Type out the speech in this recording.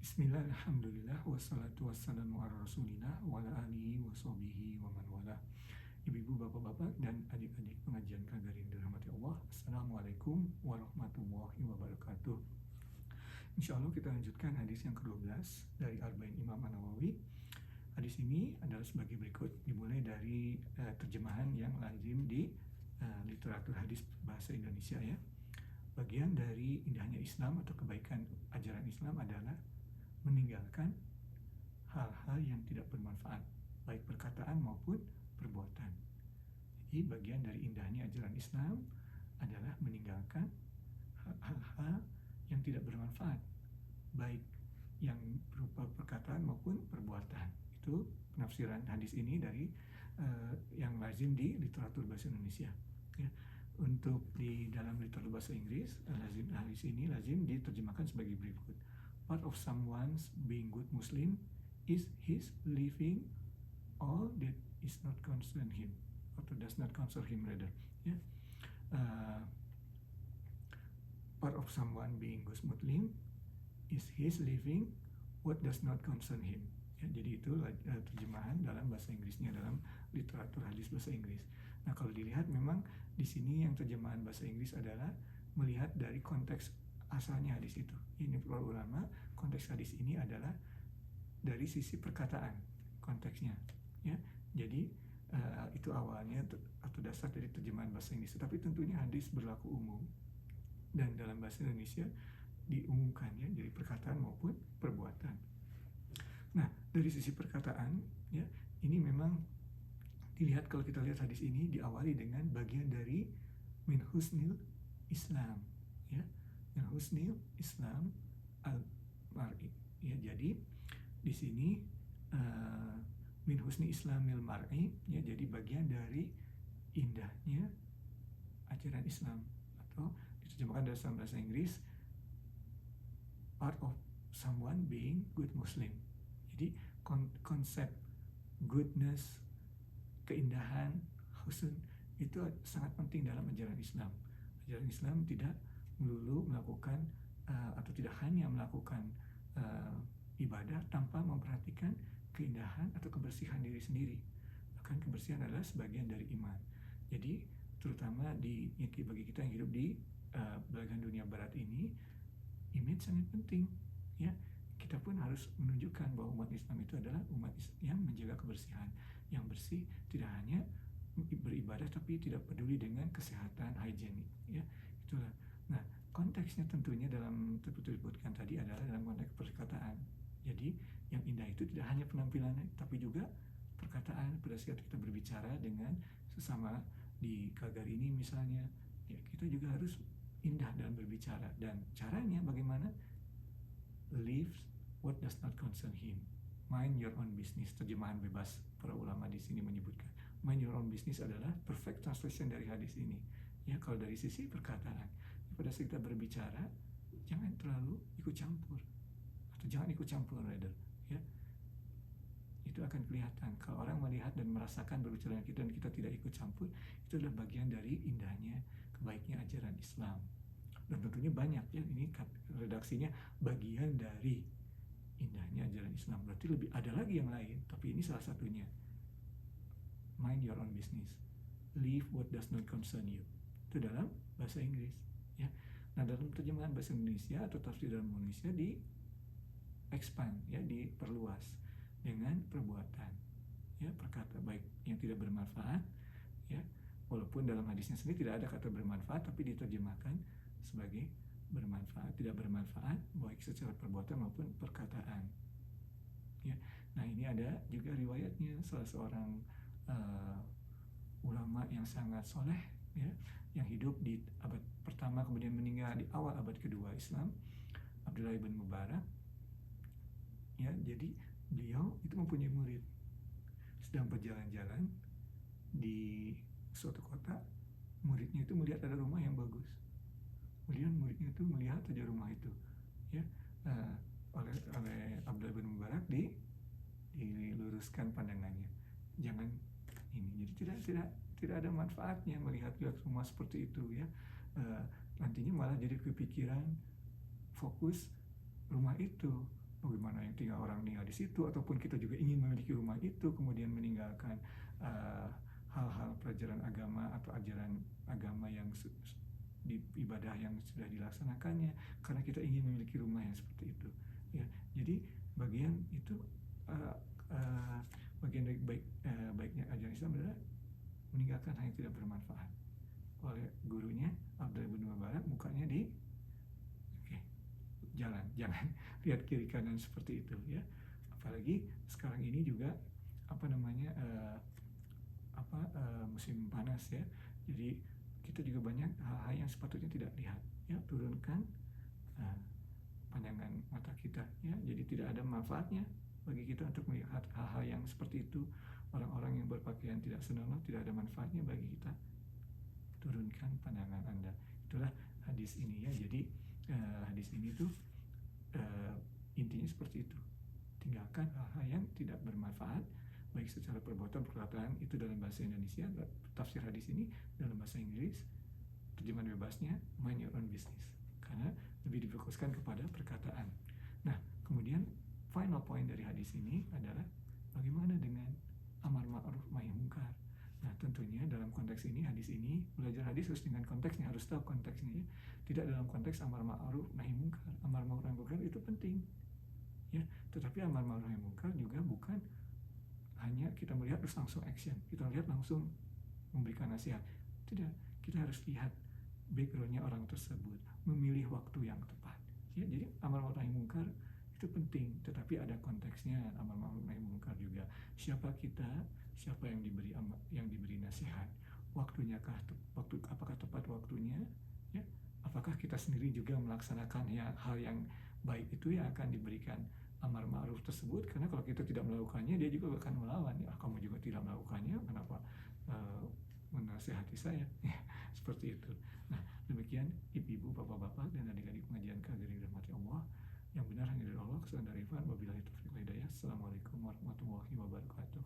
Bismillah, alhamdulillah, wassalatu wassalamu ala rasulillah, wa ala alihi wa sahbihi wa man wala. Ibu-ibu, bapak-bapak, dan adik-adik pengajian Kagarin dirahmati Allah. Assalamualaikum warahmatullahi wabarakatuh. Insya Allah kita lanjutkan hadis yang ke-12 dari Arba'in Imam An-Nawawi. Hadis ini adalah sebagai berikut, dimulai dari terjemahan yang lazim di literatur hadis bahasa Indonesia ya. Bagian dari indahnya Islam atau kebaikan ajaran Islam adalah meninggalkan hal-hal yang tidak bermanfaat, baik perkataan maupun perbuatan. Jadi bagian dari indahnya ajaran Islam adalah meninggalkan hal-hal yang tidak bermanfaat, baik yang berupa perkataan maupun perbuatan. Itu penafsiran hadis ini dari yang lazim di literatur bahasa Indonesia. Ya. Untuk di dalam literatur bahasa Inggris, hadis ini lazim diterjemahkan sebagai berikut. Part of someone's being good Muslim is his leaving all that is not concern him, atau does not concern him rather. Ya. Part of someone being good Muslim is his leaving what does not concern him. Ya, jadi itu terjemahan dalam bahasa Inggrisnya dalam literatur hadis bahasa Inggris. Nah, kalau dilihat memang di sini yang terjemahan bahasa Inggris adalah melihat dari konteks asalnya hadis itu. Ini para ulama, konteks hadis ini adalah dari sisi perkataan konteksnya. Ya, jadi itu awalnya atau dasar dari terjemahan bahasa Inggris. Tapi tentunya hadis berlaku umum dan dalam bahasa Indonesia diumumkan ya, jadi perkataan maupun perbuatan. Nah, dari sisi perkataan ya, ini memang dilihat kalau kita lihat hadis ini diawali dengan bagian dari min husnil Islam ya, min husnil Islam al-mar'i ya. Jadi di sini min husni islamil mar'i ya, jadi bagian dari indahnya ajaran Islam, atau diterjemahkan dalam bahasa Inggris part of someone being good Muslim. Jadi konsep goodness, keindahan, husn itu sangat penting dalam ajaran Islam. Ajaran Islam tidak melulu melakukan atau tidak hanya melakukan ibadah tanpa memperhatikan keindahan atau kebersihan diri sendiri. Bahkan kebersihan adalah sebagian dari iman. Jadi terutama bagi kita yang hidup di belahan dunia barat ini, image sangat penting ya. Kita pun harus menunjukkan bahwa umat Islam itu adalah umat yang menjaga kebersihan, yang bersih, tidak hanya beribadah tapi tidak peduli dengan kesehatan, higienik ya. Itulah. Nah, konteksnya tentunya dalam disebutkan tadi adalah dalam konteks perkataan. Jadi yang indah itu tidak hanya penampilannya tapi juga perkataan. Pada saat kita berbicara dengan sesama di Kagar ini misalnya ya, kita juga harus indah dalam berbicara. Dan caranya bagaimana? Leave what does not concern him. Mind your own business. Terjemahan bebas para ulama di sini menyebutkan. Mind your own business adalah perfect translation dari hadis ini. Ya, kalau dari sisi perkataan, pada saat kita berbicara jangan terlalu ikut campur, atau jangan ikut campur rather. Ya, itu akan kelihatan kalau orang melihat dan merasakan berbicara dengan kita dan kita tidak ikut campur. Itu adalah bagian dari indahnya, kebaiknya ajaran Islam. Dan tentunya banyak ya, ini redaksinya bagian dari indahnya ajaran Islam. Berarti lebih ada lagi yang lain, tapi ini salah satunya. Mind your own business. Leave what does not concern you. Itu dalam bahasa Inggris ya. Nah, dalam terjemahan bahasa Indonesia atau tafsir dalam Indonesia di expand ya, diperluas dengan perbuatan ya, perkata baik yang tidak bermanfaat ya. Walaupun dalam hadisnya sendiri tidak ada kata bermanfaat, tapi diterjemahkan sebagai bermanfaat, tidak bermanfaat baik secara perbuatan maupun perkataan ya. Nah, ini ada juga riwayatnya salah seorang ulama yang sangat soleh ya, yang hidup di abad pertama kemudian meninggal di awal abad kedua Islam, Abdullah bin Mubarak ya. Jadi beliau itu mempunyai murid, sedang berjalan-jalan di suatu kota, muridnya itu melihat ada rumah yang bagus. Kemudian muridnya itu melihat saja rumah itu ya, oleh Abdullah bin Mubarak diluruskan pandangannya, jangan ini. Jadi tidak ada manfaatnya melihat rumah seperti itu ya. Nantinya malah jadi kepikiran fokus rumah itu, bagaimana yang orang tinggal di situ, ataupun kita juga ingin memiliki rumah itu, kemudian meninggalkan hal-hal pelajaran agama atau ajaran agama yang di ibadah yang sudah dilaksanakannya, karena kita ingin memiliki rumah yang seperti itu. Ya, jadi bagian itu bagian dari baiknya ajaran Islam adalah meninggalkan hal yang tidak bermanfaat. Oleh gurunya Abdullah bin Mubarak, mukanya di jalan, jangan lihat kiri kanan seperti itu ya. Apalagi sekarang ini juga musim panas ya, jadi kita juga banyak hal-hal yang sepatutnya tidak lihat ya. Turunkan pandangan mata kita ya, jadi tidak ada manfaatnya bagi kita untuk melihat hal-hal yang seperti itu. Orang-orang yang berpakaian tidak senonoh, tidak ada manfaatnya bagi kita. Turunkan pandangan Anda. Itulah hadis ini ya. Jadi hadis ini tuh intinya seperti itu. Tinggalkan hal-hal yang tidak bermanfaat, baik secara perbuatan, perkataan, itu dalam bahasa Indonesia. Tafsir hadis ini dalam bahasa Inggris, terjemahan bebasnya mind your own business, karena lebih difokuskan kepada perkataan. Nah, kemudian final point dari hadis ini adalah bagaimana dengan amar ma'ruf nahi munkar. Nah, tentunya dalam konteks ini, hadis ini, belajar hadis harus dengan konteksnya, harus tahu konteksnya ya. Tidak dalam konteks amar ma'ruf nahi munkar. Amar ma'ruf nahi munkar itu penting ya, tetapi amar ma'ruf nahi munkar juga bukan hanya kita melihat terus langsung action, kita lihat langsung memberikan nasihat. Tidak, kita harus lihat backgroundnya orang tersebut, memilih waktu yang tepat ya. Jadi amar ma'ruf nahi munkar itu penting, tetapi ada konteksnya. Amar ma'ruf nahi munkar juga siapa kita, siapa yang diberi nasihat, apakah tepat waktunya ya, apakah kita sendiri juga melaksanakan ya hal yang baik itu yang akan diberikan amar ma'ruf tersebut. Karena kalau kita tidak melakukannya, dia juga akan melawan ya. Kamu juga tidak melakukannya, kenapa menasihati saya ya, seperti itu. Nah, demikian ibu-ibu, bapak-bapak, dan adik-adik pengajian KGRI dirahmati Allah. Yang benar hanya dari Allah, kesalahan dari Irfan. Wabillahi taufiq wal hidayah. Assalamualaikum warahmatullahi wabarakatuh.